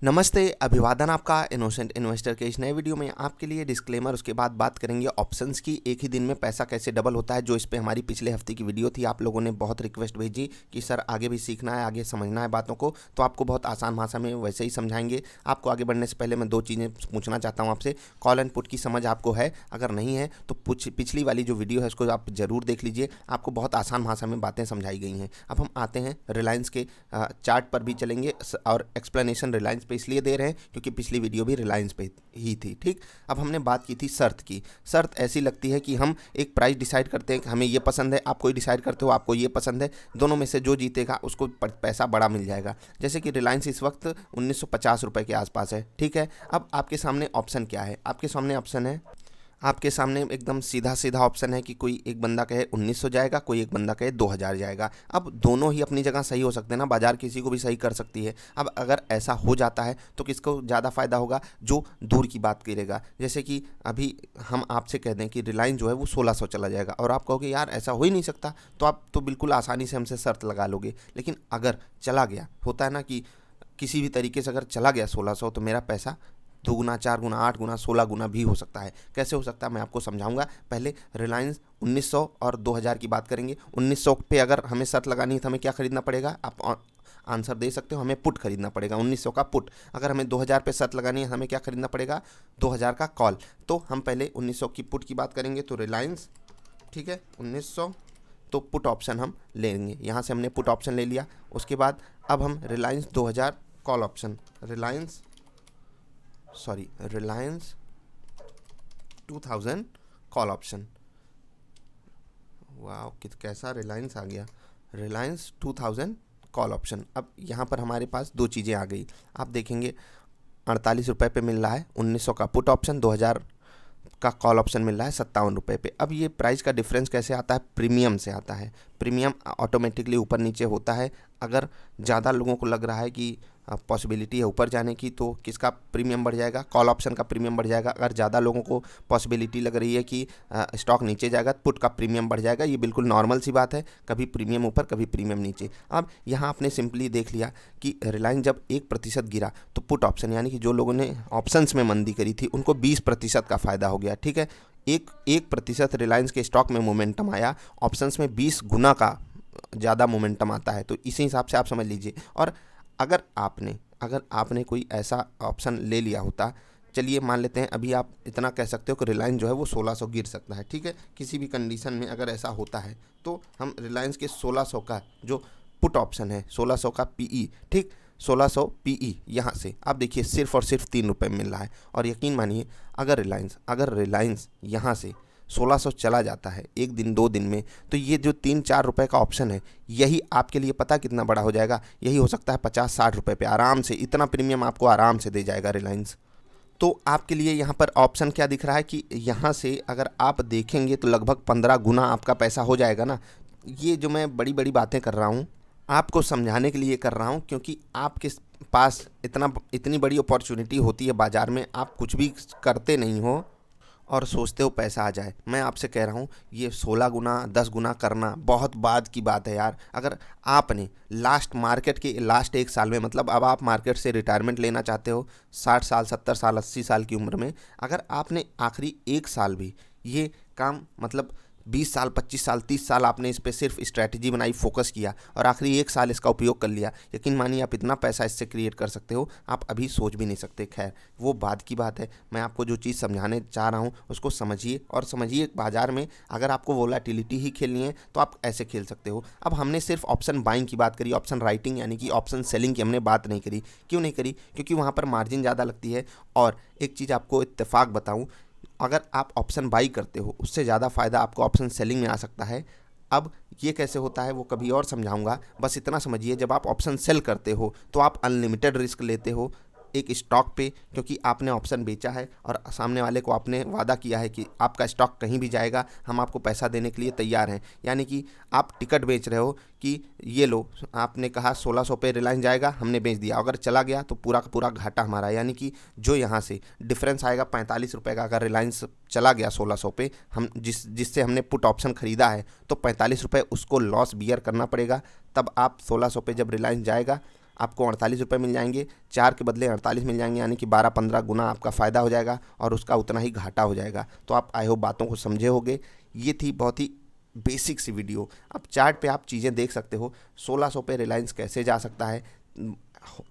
नमस्ते, अभिवादन आपका इनोसेंट इन्वेस्टर के इस नए वीडियो में आपके लिए डिस्क्लेमर, उसके बाद बात करेंगे ऑप्शंस की। एक ही दिन में पैसा कैसे डबल होता है, जो इस पे हमारी पिछले हफ्ते की वीडियो थी। आप लोगों ने बहुत रिक्वेस्ट भेजी कि सर आगे भी सीखना है, आगे समझना है बातों को, तो आपको बहुत आसान भाषा में वैसे ही समझाएंगे। आपको आगे बढ़ने से पहले मैं दो चीज़ें पूछना चाहता हूँ आपसे। कॉल एंड पुट की समझ आपको है? अगर नहीं है तो पिछली वाली जो वीडियो है उसको आप ज़रूर देख लीजिए, आपको बहुत आसान भाषा में बातें समझाई गई हैं। अब हम आते हैं रिलायंस के चार्ट पर भी चलेंगे, और एक्सप्लेनेशन रिलायंस पे इसलिए दे रहे हैं क्योंकि पिछली वीडियो भी रिलायंस पे ही थी। ठीक, अब हमने बात की थी शर्त की। शर्त ऐसी लगती है कि हम एक प्राइस डिसाइड करते हैं कि हमें ये पसंद है, आप कोई डिसाइड करते हो आपको ये पसंद है, दोनों में से जो जीतेगा उसको पैसा बड़ा मिल जाएगा। जैसे कि रिलायंस इस वक्त 1950 रुपये के आसपास है। ठीक है, अब आपके सामने ऑप्शन क्या है? आपके सामने ऑप्शन है, आपके सामने एकदम सीधा सीधा ऑप्शन है कि कोई एक बंदा कहे 1900 जाएगा, कोई एक बंदा कहे 2000 जाएगा। अब दोनों ही अपनी जगह सही हो सकते हैं ना, बाजार किसी को भी सही कर सकती है। अब अगर ऐसा हो जाता है तो किसको ज़्यादा फ़ायदा होगा? जो दूर की बात करेगा। जैसे कि अभी हम आपसे कह दें कि रिलायंस जो है वो 1600 चला जाएगा, और आप कहोगे यार ऐसा हो ही नहीं सकता, तो आप तो बिल्कुल आसानी से हमसे शर्त लगा लोगे। लेकिन अगर चला गया, होता है ना कि किसी भी तरीके से अगर चला गया 1600, तो मेरा पैसा 2 गुना, 4 गुना, 8 गुना, 16 गुना भी हो सकता है। कैसे हो सकता है मैं आपको समझाऊंगा। पहले रिलायंस 1900 और 2000 की बात करेंगे। 1900 पे अगर हमें शर्त लगानी है तो हमें क्या खरीदना पड़ेगा? आप आंसर दे सकते हो, हमें पुट खरीदना पड़ेगा, 1900 का पुट। अगर हमें 2000 पे शर्त लगानी है हमें क्या खरीदना पड़ेगा? 2000 का कॉल। तो हम पहले 1900 की पुट की बात करेंगे, तो रिलायंस, ठीक है, 1900, तो पुट ऑप्शन हम लेंगे। यहाँ से हमने पुट ऑप्शन ले लिया। उसके बाद अब हम Reliance 2000 call option, Reliance 2000 call option. वाह, कित कैसा रिलायंस आ गया, रिलायंस 2000 कॉल ऑप्शन। अब यहाँ पर हमारे पास दो चीज़ें आ गई। आप देखेंगे 48 रुपये पे मिल रहा है 1900 का पुट ऑप्शन, 2000 का कॉल ऑप्शन मिल रहा है 57 रुपये पे। अब ये प्राइस का डिफरेंस कैसे आता है? प्रीमियम से आता है। प्रीमियम ऑटोमेटिकली ऊपर नीचे होता है। अगर ज़्यादा लोगों को लग रहा है कि पॉसिबिलिटी है ऊपर जाने की, तो किसका प्रीमियम बढ़ जाएगा? कॉल ऑप्शन का प्रीमियम बढ़ जाएगा। अगर ज़्यादा लोगों को पॉसिबिलिटी लग रही है कि स्टॉक नीचे जाएगा, तो पुट का प्रीमियम बढ़ जाएगा। ये बिल्कुल नॉर्मल सी बात है, कभी प्रीमियम ऊपर कभी प्रीमियम नीचे। अब यहाँ आपने सिंपली देख लिया कि रिलायंस जब 1% गिरा तो पुट ऑप्शन, यानी कि जो लोगों ने ऑप्शंस में मंदी करी थी उनको 20% का फ़ायदा हो गया। ठीक है, 1% रिलायंस के स्टॉक में मोमेंटम आया, ऑप्शंस में 20 गुना का ज़्यादा मोमेंटम आता है। तो इसी हिसाब से आप समझ लीजिए। और अगर आपने कोई ऐसा ऑप्शन ले लिया होता, चलिए मान लेते हैं अभी आप इतना कह सकते हो कि रिलायंस जो है वो 1600 गिर सकता है। ठीक है, किसी भी कंडीशन में अगर ऐसा होता है तो हम रिलायंस के 1600 का जो पुट ऑप्शन है, 1600 का पीई, ठीक, 1600 पीई, यहाँ से आप देखिए सिर्फ और सिर्फ 3 रुपये मिल रहा है। और यकीन मानिए अगर रिलायंस यहाँ से 1600 चला जाता है एक दिन 2 दिन में, तो ये जो 3-4 रुपये का ऑप्शन है, यही आपके लिए पता कितना बड़ा हो जाएगा? यही हो सकता है 50-60 रुपये पे आराम से। इतना प्रीमियम आपको आराम से दे जाएगा रिलायंस। तो आपके लिए यहाँ पर ऑप्शन क्या दिख रहा है कि यहाँ से अगर आप देखेंगे तो लगभग 15 गुना आपका पैसा हो जाएगा ना। ये जो मैं बड़ी बड़ी बातें कर रहा हूँ आपको समझाने के लिए कर रहा हूँ, क्योंकि आपके पास इतनी बड़ी अपॉर्चुनिटी होती है बाज़ार में, आप कुछ भी करते नहीं हो और सोचते हो पैसा आ जाए। मैं आपसे कह रहा हूँ ये 16 गुना 10 गुना करना बहुत बाद की बात है यार। अगर आपने मार्केट के लास्ट 1 साल में, मतलब अब आप मार्केट से रिटायरमेंट लेना चाहते हो 60 साल 70 साल 80 साल की उम्र में, अगर आपने आखिरी 1 साल भी ये काम, मतलब 20 साल 25 साल 30 साल आपने इस पर सिर्फ स्ट्रैटेजी बनाई, फोकस किया, और आखिरी 1 साल इसका उपयोग कर लिया, यकीन मानिए आप इतना पैसा इससे क्रिएट कर सकते हो आप अभी सोच भी नहीं सकते। खैर वो बाद की बात है। मैं आपको जो चीज़ समझाने चाह रहा हूँ उसको समझिए, और समझिए बाजार में अगर आपको वोलेटिलिटी ही खेलनी है तो आप ऐसे खेल सकते हो। अब हमने सिर्फ ऑप्शन बाइंग की बात करी, ऑप्शन राइटिंग यानी कि ऑप्शन सेलिंग की हमने बात नहीं करी। क्यों नहीं करी? क्योंकि वहाँ पर मार्जिन ज़्यादा लगती है। और एक चीज़ आपको इत्तेफाक बताऊँ, अगर आप ऑप्शन बाई करते हो उससे ज़्यादा फ़ायदा आपको ऑप्शन सेलिंग में आ सकता है। अब ये कैसे होता है वो कभी और समझाऊंगा, बस इतना समझिए, जब आप ऑप्शन सेल करते हो तो आप अनलिमिटेड रिस्क लेते हो एक स्टॉक पे, क्योंकि आपने ऑप्शन बेचा है और सामने वाले को आपने वादा किया है कि आपका स्टॉक कहीं भी जाएगा हम आपको पैसा देने के लिए तैयार हैं। यानी कि आप टिकट बेच रहे हो कि ये लो, आपने कहा 1600 पे रिलायंस जाएगा, हमने बेच दिया, अगर चला गया तो पूरा का पूरा घाटा हमारा। यानी कि जो यहाँ से डिफरेंस आएगा 45 रुपये का, अगर रिलायंस चला गया 1600 पे, हम जिससे हमने पुट ऑप्शन ख़रीदा है, तो 45 रुपये उसको लॉस बियर करना पड़ेगा। तब आप 1600 पे जब रिलायंस जाएगा आपको 48 रुपये मिल जाएंगे, 4 के बदले 48 मिल जाएंगे, यानी कि 12-15 गुना आपका फ़ायदा हो जाएगा और उसका उतना ही घाटा हो जाएगा। तो आप आई होप बातों को समझे होगे। ये थी बहुत ही बेसिक सी वीडियो। अब चार्ट पे आप चीज़ें देख सकते हो, 1600 पे रिलायंस कैसे जा सकता है,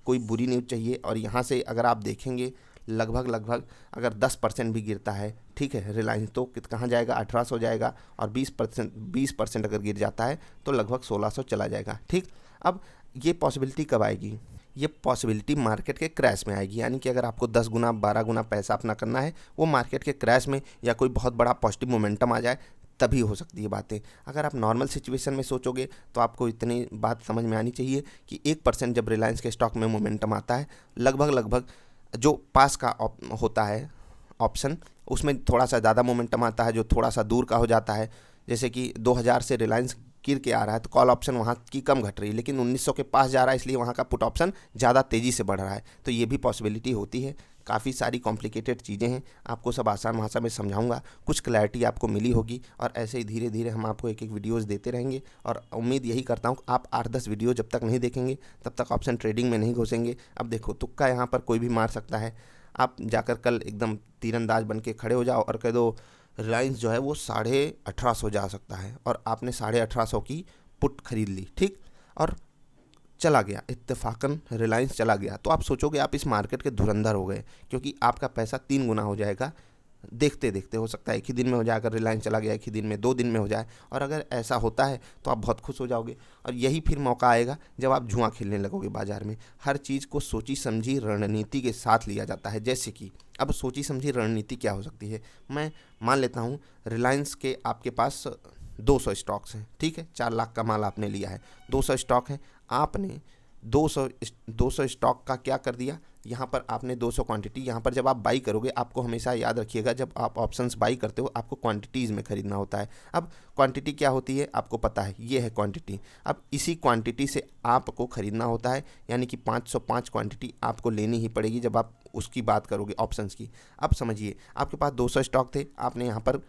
कोई बुरी न्यूज़ चाहिए। और यहाँ से अगर आप देखेंगे लगभग अगर 10% भी गिरता है, ठीक है, रिलायंस तो कहाँ जाएगा, 1800 जाएगा। और 20% अगर गिर जाता है तो लगभग 1600 चला जाएगा। ठीक, अब ये पॉसिबिलिटी कब आएगी? ये पॉसिबिलिटी मार्केट के क्रैश में आएगी, यानी कि अगर आपको 10 गुना 12 गुना पैसा अपना करना है, वो मार्केट के क्रैश में या कोई बहुत बड़ा पॉजिटिव मोमेंटम आ जाए तभी हो सकती है बातें। अगर आप नॉर्मल सिचुएशन में सोचोगे तो आपको इतनी बात समझ में आनी चाहिए कि 1% जब रिलायंस के स्टॉक में मोमेंटम आता है, लगभग जो पास का होता है ऑप्शन, उसमें थोड़ा सा ज़्यादा मोमेंटम आता है, जो थोड़ा सा दूर का हो जाता है। जैसे कि 2000 से रिलायंस गिर के आ रहा है तो कॉल ऑप्शन वहाँ की कम घट रही है, लेकिन 1900 के पास जा रहा है, इसलिए वहाँ का पुट ऑप्शन ज़्यादा तेज़ी से बढ़ रहा है। तो ये भी पॉसिबिलिटी होती है। काफ़ी सारी कॉम्प्लिकेटेड चीज़ें हैं, आपको सब आसान भाषा में समझाऊंगा, कुछ क्लैरिटी आपको मिली होगी। और ऐसे ही धीरे धीरे हम आपको एक एक वीडियोज़ देते रहेंगे। और उम्मीद यही करता हूँ आप 8-10 वीडियो जब तक नहीं देखेंगे तब तक ऑप्शन ट्रेडिंग में नहीं घुसेंगे। अब देखो, तुक्का यहाँ पर कोई भी मार सकता है। आप जाकर कल एकदम तीरंदाज बन के खड़े हो जाओ और कह दो रिलायंस जो है वो 1850 जा सकता है, और आपने 1850 की पुट खरीद ली, ठीक, और चला गया, इत्तेफाकन रिलायंस चला गया, तो आप सोचोगे आप इस मार्केट के धुरंधर हो गए, क्योंकि आपका पैसा 3 गुना हो जाएगा देखते देखते। हो सकता है एक ही दिन में हो जाए, अगर रिलायंस चला गया एक ही दिन में, 2 दिन में हो जाए। और अगर ऐसा होता है तो आप बहुत खुश हो जाओगे। और यही फिर मौका आएगा जब आप जुआ खेलने लगोगे बाजार में। हर चीज़ को सोची समझी रणनीति के साथ लिया जाता है। जैसे कि अब सोची समझी रणनीति क्या हो सकती है, मैं मान लेता हूँ रिलायंस के आपके पास 200 स्टॉक्स हैं, ठीक है, 4 लाख का माल आपने लिया है, 200 स्टॉक हैं, आपने 200 स्टॉक का क्या कर दिया, यहाँ पर आपने 200 क्वांटिटी, यहाँ पर जब आप बाई करोगे, आपको हमेशा याद रखिएगा जब आप ऑप्शंस बाई करते हो आपको क्वांटिटीज़ में खरीदना होता है। अब क्वांटिटी क्या होती है आपको पता है, ये है क्वांटिटी। अब इसी क्वांटिटी से आपको खरीदना होता है, यानी कि 505 क्वांटिटी आपको लेनी ही पड़ेगी जब आप उसकी बात करोगे ऑप्शंस की। अब समझिए, आपके पास 200 स्टॉक थे, आपने यहाँ पर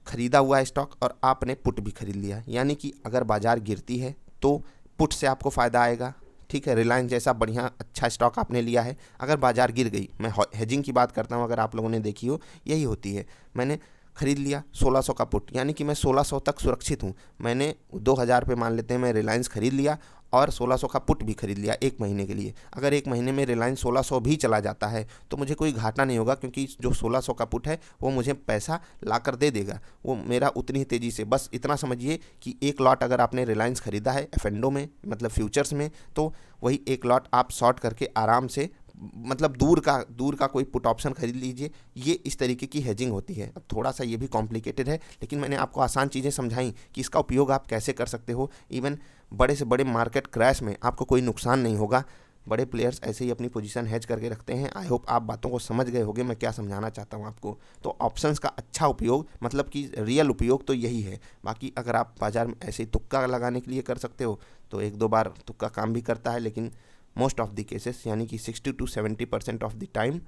खरीदा हुआ है स्टॉक और आपने पुट भी खरीद लिया, यानी कि अगर बाजार गिरती है तो पुट से आपको फ़ायदा आएगा, ठीक है। रिलायंस जैसा बढ़िया अच्छा स्टॉक आपने लिया है, अगर बाजार गिर गई, मैं हेजिंग की बात करता हूँ, अगर आप लोगों ने देखी हो यही होती है। मैंने खरीद लिया 1600 का पुट, यानी कि मैं 1600 तक सुरक्षित हूँ। मैंने 2000 पे मान लेते हैं मैं रिलायंस खरीद लिया और 1600 का पुट भी खरीद लिया 1 महीने के लिए। अगर 1 महीने में रिलायंस 1600 भी चला जाता है तो मुझे कोई घाटा नहीं होगा, क्योंकि जो 1600 का पुट है वो मुझे पैसा ला कर दे देगा, वो मेरा उतनी ही तेज़ी से। बस इतना समझिए कि 1 लॉट अगर आपने रिलायंस खरीदा है एफएनडो में, मतलब फ्यूचर्स में, तो वही 1 लॉट आप शॉर्ट करके आराम से, मतलब दूर का कोई पुट ऑप्शन खरीद लीजिए। ये इस तरीके की हेजिंग होती है। अब थोड़ा सा ये भी कॉम्प्लिकेटेड है, लेकिन मैंने आपको आसान चीज़ें समझाई कि इसका उपयोग आप कैसे कर सकते हो। इवन बड़े से बड़े मार्केट क्रैश में आपको कोई नुकसान नहीं होगा। बड़े प्लेयर्स ऐसे ही अपनी पोजीशन हेज करके रखते हैं। आई होप आप बातों को समझ गए होंगे मैं क्या समझाना चाहता हूँ आपको। तो ऑप्शंस का अच्छा उपयोग, मतलब कि रियल उपयोग तो यही है। बाकी अगर आप बाज़ार में ऐसे ही तुक्का लगाने के लिए कर सकते हो तो 1-2 बार तुक्का काम भी करता है, लेकिन मोस्ट ऑफ द केसेस, यानी कि 60 to 70% of the time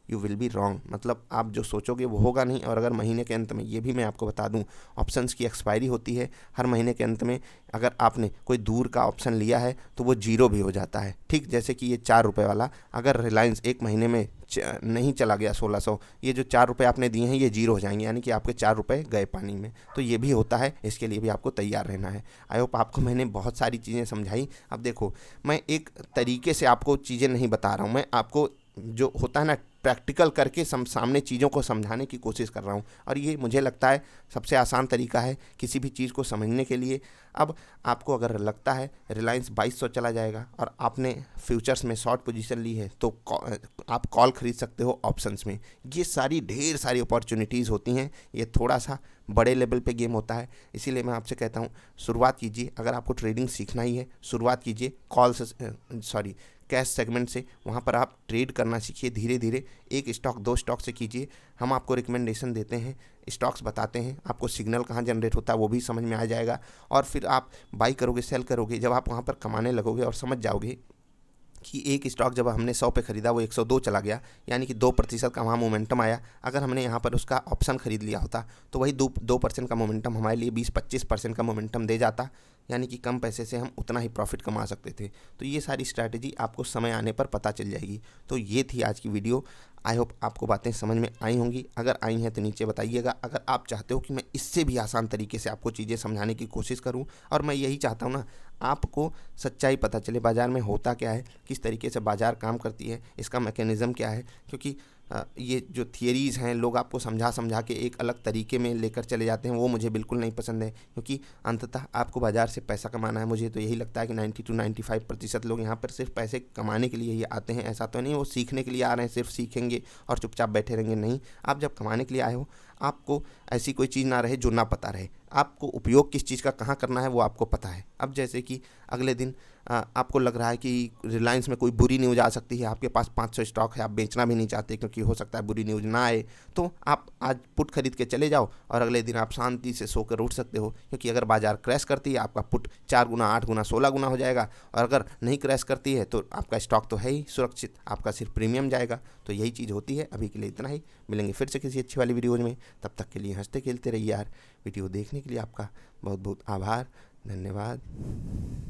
you will be wrong, मतलब आप जो सोचोगे वो होगा नहीं। और अगर महीने के अंत में, ये भी मैं आपको बता दूं, ऑप्शंस की एक्सपायरी होती है हर महीने के अंत में। अगर आपने कोई दूर का ऑप्शन लिया है तो वो जीरो भी हो जाता है, ठीक। जैसे कि ये 4 रुपये वाला, अगर रिलायंस 1 महीने में नहीं चला गया 1600, ये जो 4 रुपये आपने दिए हैं ये जीरो हो जाएंगे, यानी कि आपके 4 रुपये गए पानी में। तो ये भी होता है, इसके लिए भी आपको तैयार रहना है। आई होप आपको मैंने बहुत सारी चीज़ें समझाई। अब देखो, मैं एक तरीके से आपको चीज़ें नहीं बता रहा हूँ, मैं आपको जो होता है ना प्रैक्टिकल करके सामने चीज़ों को समझाने की कोशिश कर रहा हूँ। और ये मुझे लगता है सबसे आसान तरीका है किसी भी चीज़ को समझने के लिए। अब आपको अगर लगता है रिलायंस 2200 चला जाएगा और आपने फ्यूचर्स में शॉर्ट पोजीशन ली है, तो आप कॉल खरीद सकते हो ऑप्शंस में। ये सारी ढेर सारी अपॉर्चुनिटीज़ होती हैं। ये थोड़ा सा बड़े लेवल पे गेम होता है, इसीलिए मैं आपसे कहता हूँ शुरुआत कीजिए। अगर आपको ट्रेडिंग सीखना ही है, शुरुआत कीजिए कैश सेगमेंट से। वहाँ पर आप ट्रेड करना सीखिए धीरे धीरे, 1 स्टॉक 2 स्टॉक से कीजिए। हम आपको रिकमेंडेशन देते हैं, स्टॉक्स बताते हैं, आपको सिग्नल कहाँ जनरेट होता है वो भी समझ में आ जाएगा। और फिर आप बाई करोगे, सेल करोगे, जब आप वहाँ पर कमाने लगोगे और समझ जाओगे कि एक स्टॉक जब हमने 100 पे ख़रीदा वो 102 चला गया, यानी कि 2% का वहाँ मोमेंटम आया। अगर हमने यहाँ पर उसका ऑप्शन ख़रीद लिया होता तो वही 2% का मोमेंटम हमारे लिए 20-25% का मोमेंटम दे जाता। यानी कि कम पैसे से हम उतना ही प्रॉफिट कमा सकते थे। तो ये सारी स्ट्रैटेजी आपको समय आने पर पता चल जाएगी। तो ये थी आज की वीडियो। आई होप आपको बातें समझ में आई होंगी। अगर आई हैं तो नीचे बताइएगा। अगर आप चाहते हो कि मैं इससे भी आसान तरीके से आपको चीज़ें समझाने की कोशिश करूं, और मैं यही चाहता हूं ना, आपको सच्चाई पता चले बाज़ार में होता क्या है, किस तरीके से बाज़ार काम करती है, इसका मैकेनिज़्म क्या है। क्योंकि ये जो थियरीज़ हैं लोग आपको समझा समझा के एक अलग तरीके में लेकर चले जाते हैं, वो मुझे बिल्कुल नहीं पसंद है। क्योंकि अंततः आपको बाज़ार से पैसा कमाना है। मुझे तो यही लगता है कि 90 to 95% लोग यहाँ पर सिर्फ पैसे कमाने के लिए ही आते हैं। ऐसा तो नहीं वो सीखने के लिए आ रहे हैं, सिर्फ सीखेंगे और चुपचाप बैठे रहेंगे। नहीं, आप जब कमाने के लिए आए हो, आपको ऐसी कोई चीज़ ना रहे जो ना पता रहे। आपको उपयोग किस चीज़ का कहाँ करना है वो आपको पता है। अब जैसे कि अगले दिन आपको लग रहा है कि रिलायंस में कोई बुरी न्यूज़ आ सकती है, आपके पास 500 स्टॉक है, आप बेचना भी नहीं चाहते क्योंकि हो सकता है बुरी न्यूज़ ना आए, तो आप आज पुट खरीद के चले जाओ और अगले दिन आप शांति से सोकर उठ सकते हो। क्योंकि अगर बाजार क्रैश करती है, आपका पुट 4 गुना, 8 गुना, 16 गुना हो जाएगा, और अगर नहीं क्रैश करती है तो आपका स्टॉक तो है ही सुरक्षित, आपका सिर्फ प्रीमियम जाएगा। तो यही चीज़ होती है। अभी के लिए इतना ही, मिलेंगे फिर से किसी अच्छी वाली वीडियोज़ में। तब तक के लिए हंसते खेलते रहिए यार। वीडियो देखने के लिए आपका बहुत बहुत आभार, धन्यवाद।